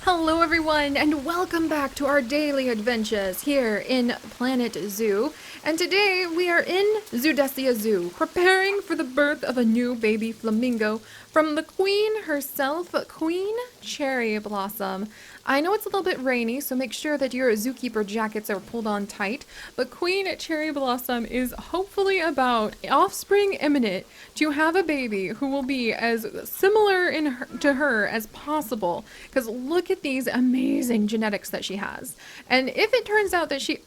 Hello everyone and welcome back to our daily adventures here in Planet Zoo. And today we are in Zoodesia Zoo, preparing for the birth of a new baby flamingo from the queen herself, Queen Cherry Blossom. I know it's a little bit rainy, so make sure that your zookeeper jackets are pulled on tight, but Queen Cherry Blossom is hopefully about offspring imminent to have a baby who will be as similar to her as possible, because look at these amazing genetics that she has. And if it turns out that she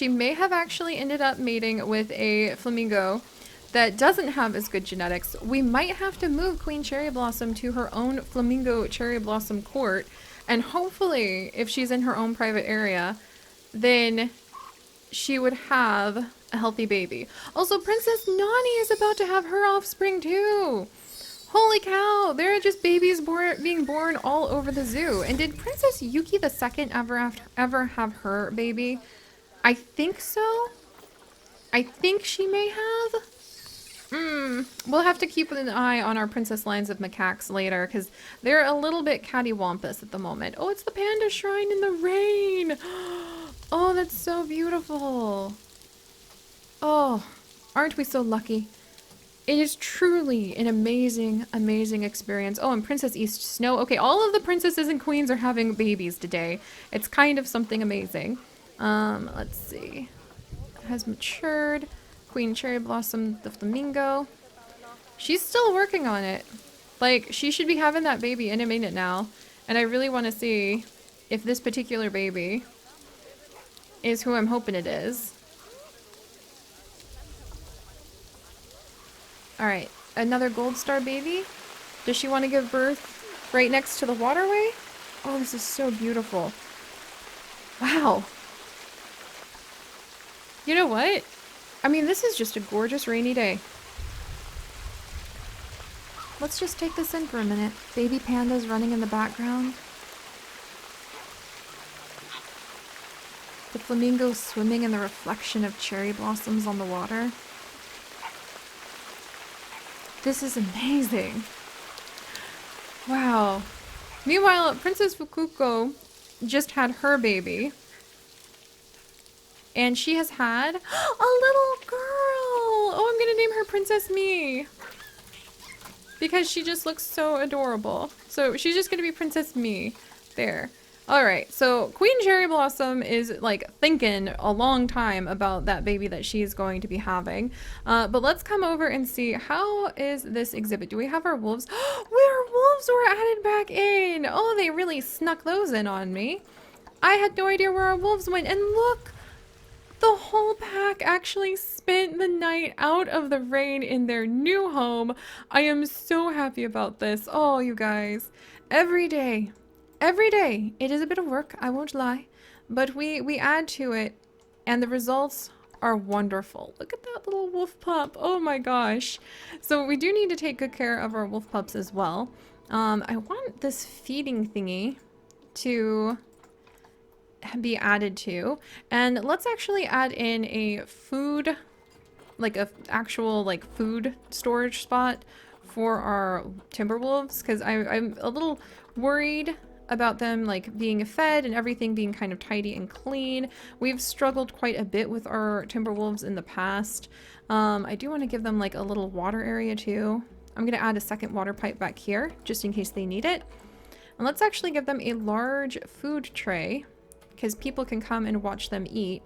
may have actually ended up mating with a flamingo that doesn't have as good genetics, we might have to move Queen Cherry Blossom to her own Flamingo Cherry Blossom court. And hopefully, if she's in her own private area, then she would have a healthy baby. Also, Princess Nani is about to have her offspring too. Holy cow, there are just babies being born all over the zoo. And did Princess Yuki II ever have her baby? I think so. I think she may have. We'll have to keep an eye on our princess lines of macaques later, because they're a little bit cattywampus at the moment. Oh, it's the panda shrine in the rain! Oh, that's so beautiful! Oh, aren't we so lucky? It is truly an amazing, amazing experience. Oh, and Princess East Snow. Okay, all of the princesses and queens are having babies today. It's kind of something amazing. Let's see. It has matured. Queen Cherry Blossom, the flamingo. She's still working on it. Like, she should be having that baby any minute now. And I really want to see if this particular baby is who I'm hoping it is. Alright, another gold star baby. Does she want to give birth right next to the waterway? Oh, this is so beautiful. Wow. You know what? I mean, this is just a gorgeous rainy day. Let's just take this in for a minute. Baby pandas running in the background. The flamingos swimming in the reflection of cherry blossoms on the water. This is amazing. Wow. Meanwhile, Princess Fukuko just had her baby. And she has had a little girl. Oh, I'm gonna name her Princess Me. Because she just looks so adorable. So she's just gonna be Princess Me. There. Alright, so Queen Cherry Blossom is like thinking a long time about that baby that she's going to be having. But let's come over and see, how is this exhibit? Do we have our wolves? Our wolves were added back in. Oh, they really snuck those in on me. I had no idea where our wolves went. And look! The whole pack actually spent the night out of the rain in their new home. I am so happy about this. Oh, you guys. Every day, it is a bit of work, I won't lie. But we add to it, and the results are wonderful. Look at that little wolf pup. Oh my gosh. So we do need to take good care of our wolf pups as well. I want this feeding thingy to be added to, and let's actually add in a food, like a actual like food storage spot for our timber wolves, because I'm a little worried about them like being fed and everything being kind of tidy and clean. We've struggled quite a bit with our timber wolves in the past. I do want to give them like a little water area too. I'm gonna add a second water pipe back here just in case they need it. And let's actually give them a large food tray, because people can come and watch them eat.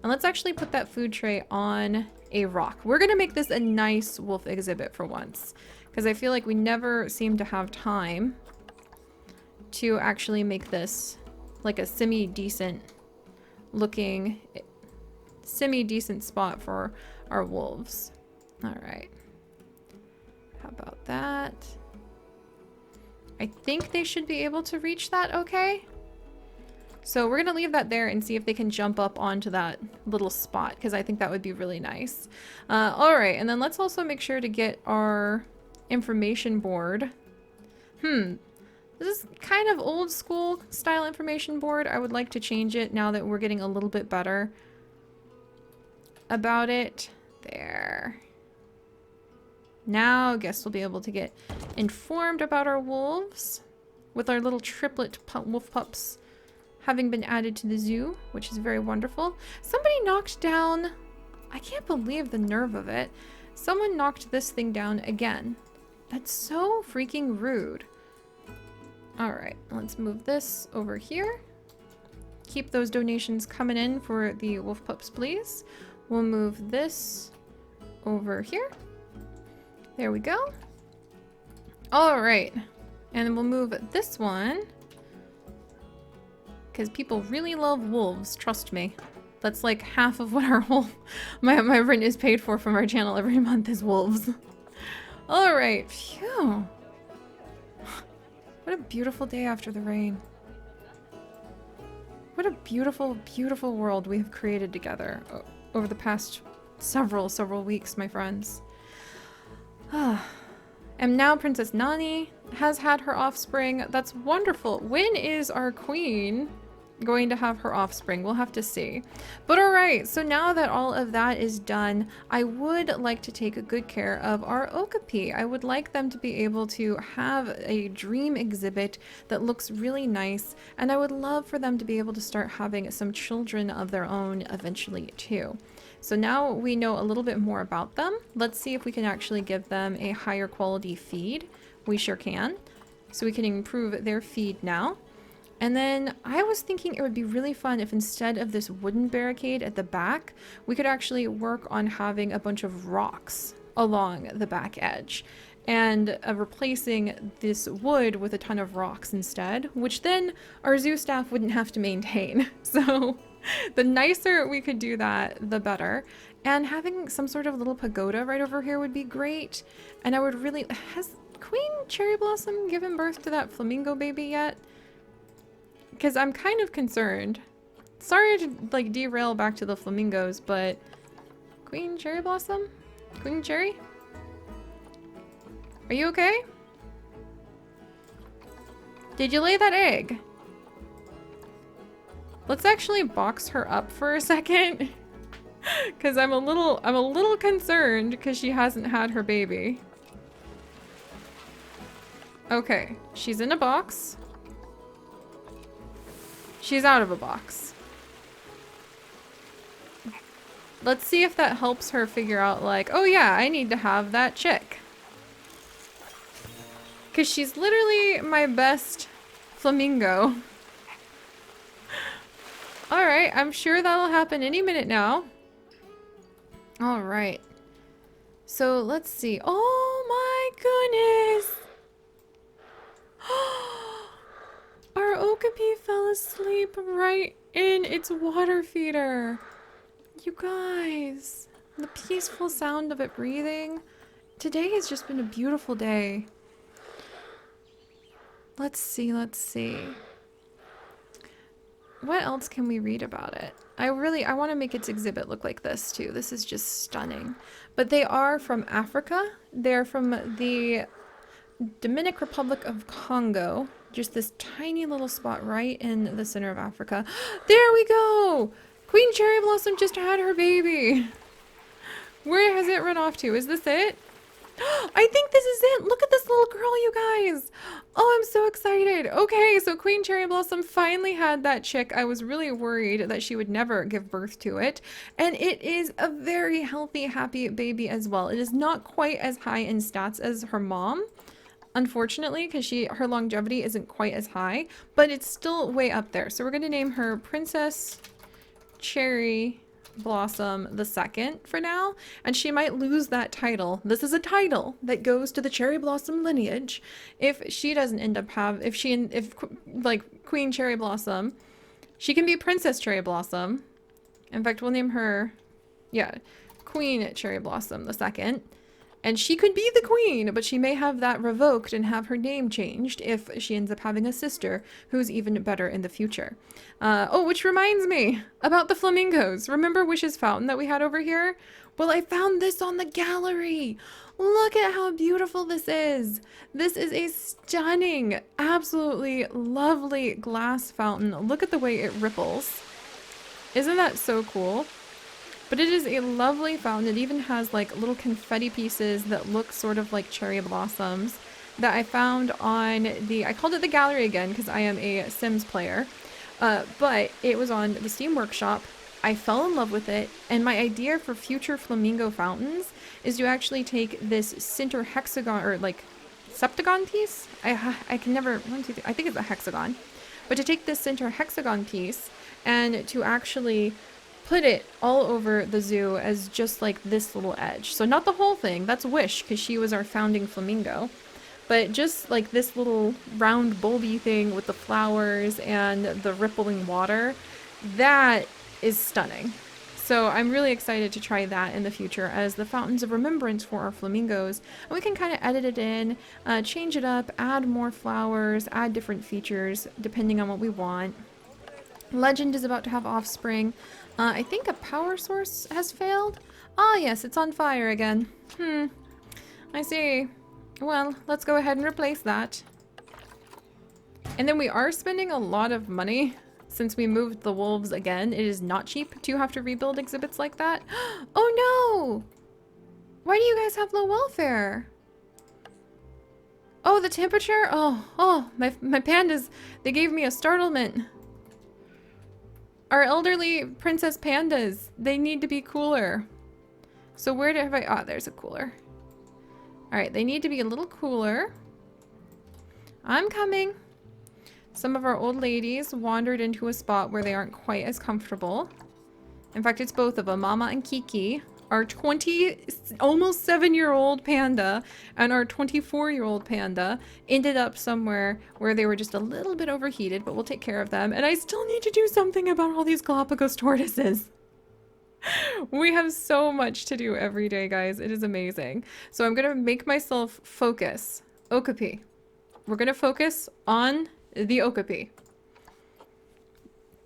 And let's actually put that food tray on a rock. We're gonna make this a nice wolf exhibit for once, because I feel like we never seem to have time to actually make this like a semi-decent spot for our wolves. All right. How about that? I think they should be able to reach that okay. So we're gonna leave that there and see if they can jump up onto that little spot, because I think that would be really nice. All right, and then let's also make sure to get our information board. This is kind of old school style information board. I would like to change it now that we're getting a little bit better about it. There. Now guests will be able to get informed about our wolves. with our little triplet wolf pups having been added to the zoo, which is very wonderful. Somebody knocked down, I can't believe the nerve of it. Someone knocked this thing down again. That's so freaking rude. All right, let's move this over here. Keep those donations coming in for the wolf pups, please. We'll move this over here. There we go. All right, and then we'll move this one because people really love wolves, trust me. That's like half of what our whole my rent is paid for from our channel every month is wolves. All right, phew. What a beautiful day after the rain. What a beautiful, beautiful world we have created together over the past several weeks, my friends. And now Princess Nani has had her offspring. That's wonderful. When is our queen going to have her offspring? We'll have to see. But all right, so now that all of that is done, I would like to take good care of our okapi. I would like them to be able to have a dream exhibit that looks really nice, and I would love for them to be able to start having some children of their own eventually too. So now we know a little bit more about them. Let's see if we can actually give them a higher quality feed. We sure can. So we can improve their feed now. And then I was thinking it would be really fun if instead of this wooden barricade at the back, we could actually work on having a bunch of rocks along the back edge and replacing this wood with a ton of rocks instead, which then our zoo staff wouldn't have to maintain. So the nicer we could do that, the better. And having some sort of little pagoda right over here would be great. And I would really... Has Queen Cherry Blossom given birth to that flamingo baby yet? Because I'm kind of concerned. Sorry to like derail back to the flamingos, but Queen Cherry Blossom? Queen Cherry? Are you okay? Did you lay that egg? Let's actually box her up for a second. Cause I'm a little concerned because she hasn't had her baby. Okay, she's in a box. She's out of a box. Let's see if that helps her figure out like, oh yeah, I need to have that chick. Cause she's literally my best flamingo. All right, I'm sure that'll happen any minute now. All right. So let's see. Oh my goodness. Our okapi fell asleep right in its water feeder. You guys, the peaceful sound of it breathing. Today has just been a beautiful day. Let's see, let's see. What else can we read about it? I want to make its exhibit look like this too. This is just stunning. But they are from Africa. They're from the Dominican Republic of Congo. Just this tiny little spot right in the center of Africa. There we go! Queen Cherry Blossom just had her baby. Where has it run off to? Is this it? I think this is it. Look at this little girl, you guys. Oh, I'm so excited. Okay, so Queen Cherry Blossom finally had that chick. I was really worried that she would never give birth to it. And it is a very healthy, happy baby as well. It is not quite as high in stats as her mom, unfortunately, because her longevity isn't quite as high, but it's still way up there. So we're going to name her Princess Cherry Blossom II for now, and she might lose that title. This is a title that goes to the Cherry Blossom lineage. If she doesn't end up if like Queen Cherry Blossom, she can be Princess Cherry Blossom. In fact, we'll name her, yeah, Queen Cherry Blossom II. And she could be the queen, but she may have that revoked and have her name changed if she ends up having a sister who's even better in the future. Oh, which reminds me about the flamingos. Remember Wish's Fountain that we had over here? Well, I found this on the gallery. Look at how beautiful this is. This is a stunning, absolutely lovely glass fountain. Look at the way it ripples. Isn't that so cool? But it is a lovely fountain. It even has like little confetti pieces that look sort of like cherry blossoms. that I found on I called it the gallery again because I am a Sims player, but it was on the Steam Workshop. I fell in love with it, and my idea for future flamingo fountains is to actually take this center hexagon, or like septagon piece. I can never, I think it's a hexagon, but to take this center hexagon piece and to actually put it all over the zoo as just like this little edge. So not the whole thing, that's Wish, because she was our founding flamingo, but just like this little round bulby thing with the flowers and the rippling water. That is stunning. So I'm really excited to try that in the future as the fountains of remembrance for our flamingos. And we can kind of edit it in, change it up, add more flowers, add different features depending on what we want. Legend is about to have offspring. I think a power source has failed. Ah, yes, it's on fire again. I see. Well, let's go ahead and replace that. And then we are spending a lot of money since we moved the wolves again. It is not cheap to have to rebuild exhibits like that. Oh no! Why do you guys have low welfare? Oh, the temperature? Oh, my pandas, they gave me a startlement. Our elderly princess pandas, they need to be cooler. So where have I, oh, there's a cooler. All right, they need to be a little cooler. I'm coming. Some of our old ladies wandered into a spot where they aren't quite as comfortable. In fact, it's both of them, Mama and Kiki. Our almost 7-year-old panda and our 24-year-old panda ended up somewhere where they were just a little bit overheated, but we'll take care of them. And I still need to do something about all these Galapagos tortoises. We have so much to do every day, guys. It is amazing. So I'm going to make myself focus. Okapi. We're going to focus on the okapi.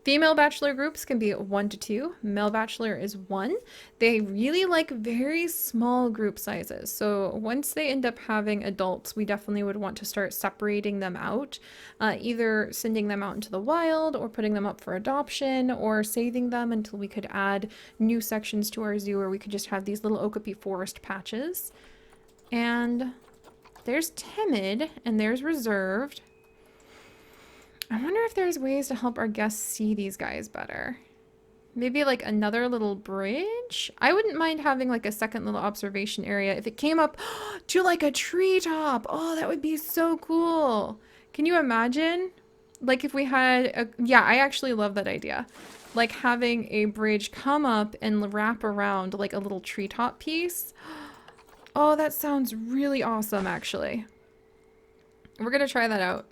Female bachelor groups can be 1 to 2. Male bachelor is 1. They really like very small group sizes. So once they end up having adults, we definitely would want to start separating them out, either sending them out into the wild or putting them up for adoption or saving them until we could add new sections to our zoo where we could just have these little okapi forest patches. And there's timid and there's reserved. I wonder if there's ways to help our guests see these guys better. Maybe like another little bridge? I wouldn't mind having like a second little observation area if it came up to like a treetop. Oh, that would be so cool. Can you imagine? Like if we had a, yeah, I actually love that idea. Like having a bridge come up and wrap around like a little treetop piece. Oh, that sounds really awesome, actually. We're gonna try that out.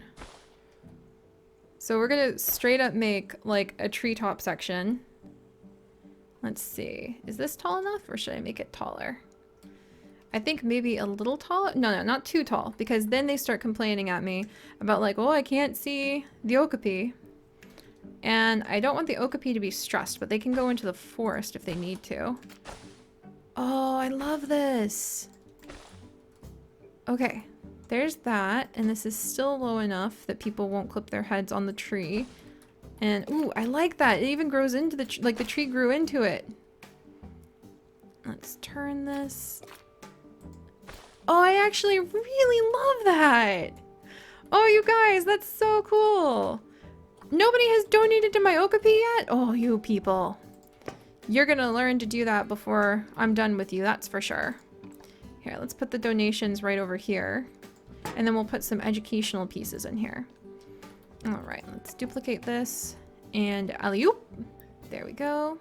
So we're gonna straight up make like a treetop section. Let's see. Is this tall enough or should I make it taller? I think maybe a little taller. No, not too tall, because then they start complaining at me about like, oh, I can't see the okapi. And I don't want the okapi to be stressed, but they can go into the forest if they need to. Oh, I love this. Okay. There's that, and this is still low enough that people won't clip their heads on the tree. And, ooh, I like that. It even grows into the, like the tree grew into it. Let's turn this. Oh, I actually really love that. Oh, you guys, that's so cool. Nobody has donated to my okapi yet? Oh, you people. You're gonna learn to do that before I'm done with you, that's for sure. Here, let's put the donations right over here. And then we'll put some educational pieces in here. All right, let's duplicate this and alley-oop. There we go.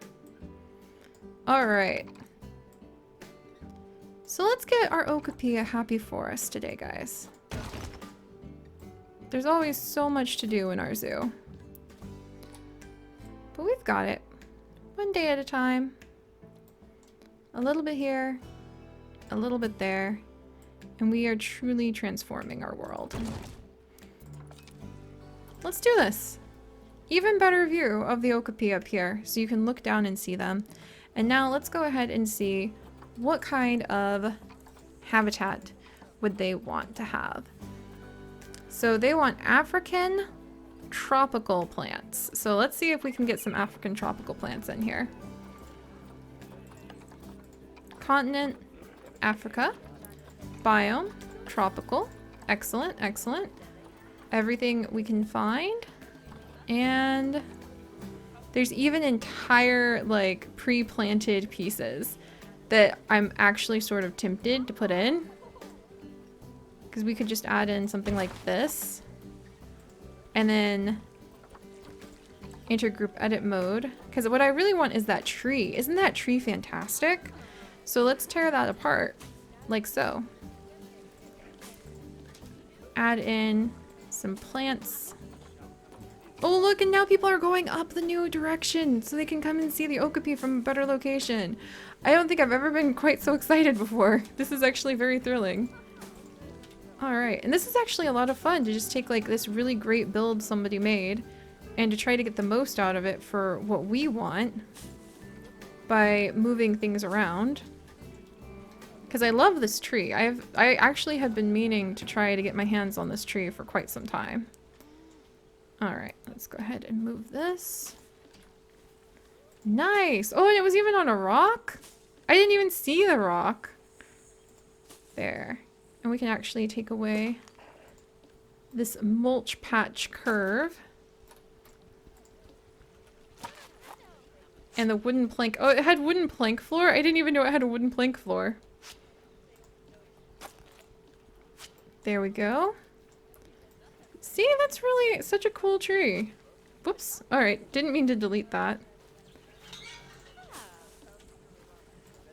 All right. So let's get our okapi a happy forest today, guys. There's always so much to do in our zoo. But we've got it. One day at a time. A little bit here, a little bit there. And we are truly transforming our world. Let's do this. Even better view of the okapi up here, so you can look down and see them. And now let's go ahead and see what kind of habitat would they want to have. So they want African tropical plants. So let's see if we can get some African tropical plants in here. Continent, Africa. Biome, tropical. Excellent, excellent. Everything we can find. And there's even entire, like, pre-planted pieces that I'm actually sort of tempted to put in. Because we could just add in something like this. And then enter group edit mode. Because what I really want is that tree. Isn't that tree fantastic? So let's tear that apart. Like so. Add in some plants. Oh look, and now people are going up the new direction so they can come and see the okapi from a better location. I don't think I've ever been quite so excited before. This is actually very thrilling. Alright, and this is actually a lot of fun to just take like this really great build somebody made and to try to get the most out of it for what we want by moving things around. Because I love this tree. I actually have been meaning to try to get my hands on this tree for quite some time. Alright, let's go ahead and move this. Nice! Oh, and it was even on a rock? I didn't even see the rock. There. And we can actually take away this mulch patch curve. And the wooden plank. Oh, it had wooden plank floor? I didn't even know it had a wooden plank floor. There we go. See, that's really such a cool tree. Whoops. Alright, didn't mean to delete that.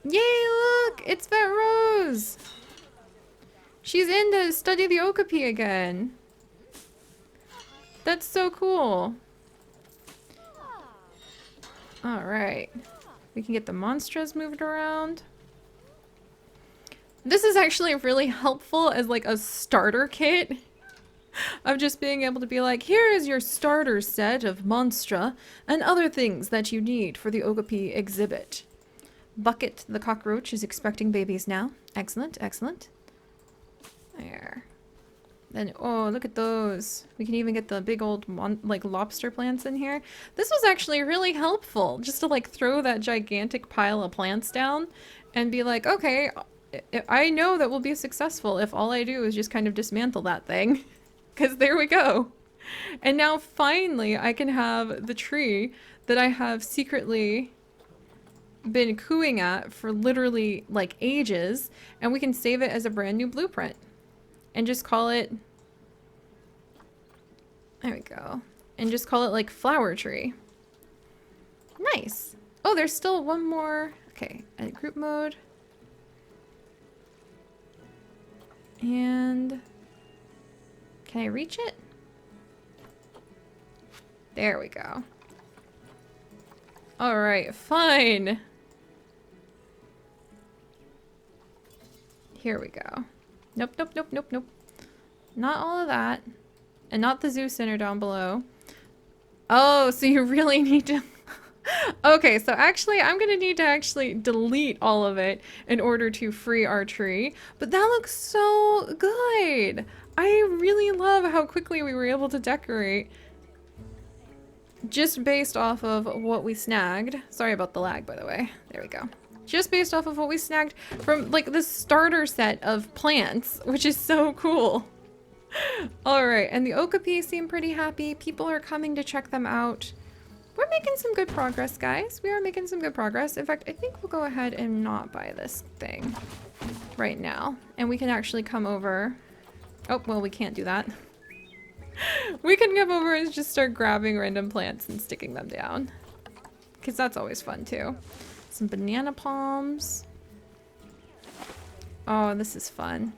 Yay, look! It's Vet Rose! She's in to study the okapi again. That's so cool. Alright. We can get the monsters moved around. This is actually really helpful as like a starter kit. Of just being able to be like, here is your starter set of monstra and other things that you need for the okapi exhibit. Bucket the cockroach is expecting babies now. Excellent, excellent. There. Then, oh, look at those. We can even get the big old, like, lobster plants in here. This was actually really helpful, just to, like, throw that gigantic pile of plants down and be like, okay, I know that we'll be successful if all I do is just kind of dismantle that thing. Because there we go. And now, finally, I can have the tree that I have secretly been cooing at for literally, like, ages, and we can save it as a brand new blueprint. And just call it, there we go. And just call it like flower tree. Nice. Oh, there's still one more. Okay, edit group mode. And can I reach it? There we go. All right, fine. Here we go. Nope, nope, nope, nope, nope. Not all of that. And not the zoo center down below. Oh, so you really need to... Okay, so actually, I'm gonna need to actually delete all of it in order to free our tree. But that looks so good! I really love how quickly we were able to decorate. Just based off of what we snagged. Sorry about the lag, by the way. There we go. Just based off of what we snagged from, like, the starter set of plants, which is so cool. Alright, and the okapi seem pretty happy. People are coming to check them out. We're making some good progress, guys. We are making some good progress. In fact, I think we'll go ahead and not buy this thing right now. And we can actually come over. Oh, well, we can't do that. We can come over and just start grabbing random plants and sticking them down. Because that's always fun, too. Some banana palms. Oh, this is fun.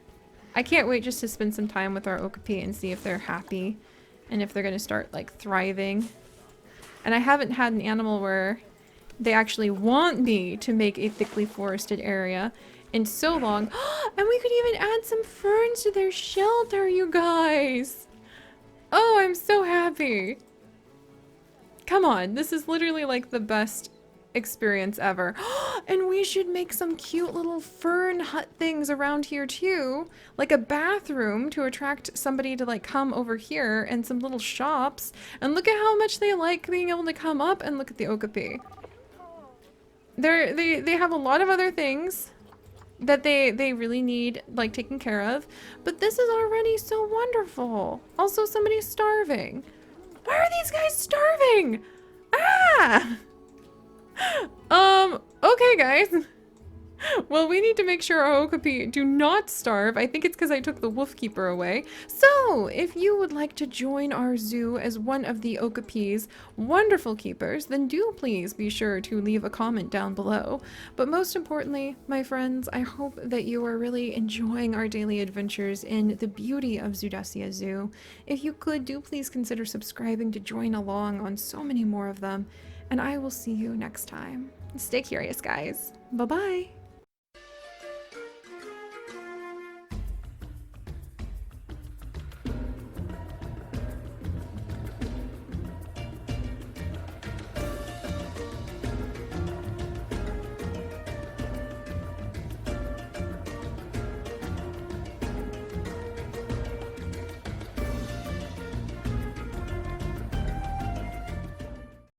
I can't wait just to spend some time with our okapi and see if they're happy and if they're going to start, like, thriving. And I haven't had an animal where they actually want me to make a thickly forested area in so long. And we could even add some ferns to their shelter, you guys! Oh, I'm so happy! Come on, this is literally, like, the best experience ever. And we should make some cute little fern hut things around here too, like a bathroom to attract somebody to like come over here, and some little shops. And look at how much they like being able to come up and look at the okapi. They have a lot of other things that they really need like taken care of. But this is already so wonderful. Also, somebody's starving. Why are these guys starving? Ah! Okay, guys. Well, we need to make sure our okapi do not starve. I think it's because I took the wolf keeper away. So, if you would like to join our zoo as one of the okapi's wonderful keepers, then do please be sure to leave a comment down below. But most importantly, my friends, I hope that you are really enjoying our daily adventures in the beauty of Zoodesia Zoo. If you could, do please consider subscribing to join along on so many more of them. And I will see you next time. Stay curious, guys. Bye-bye.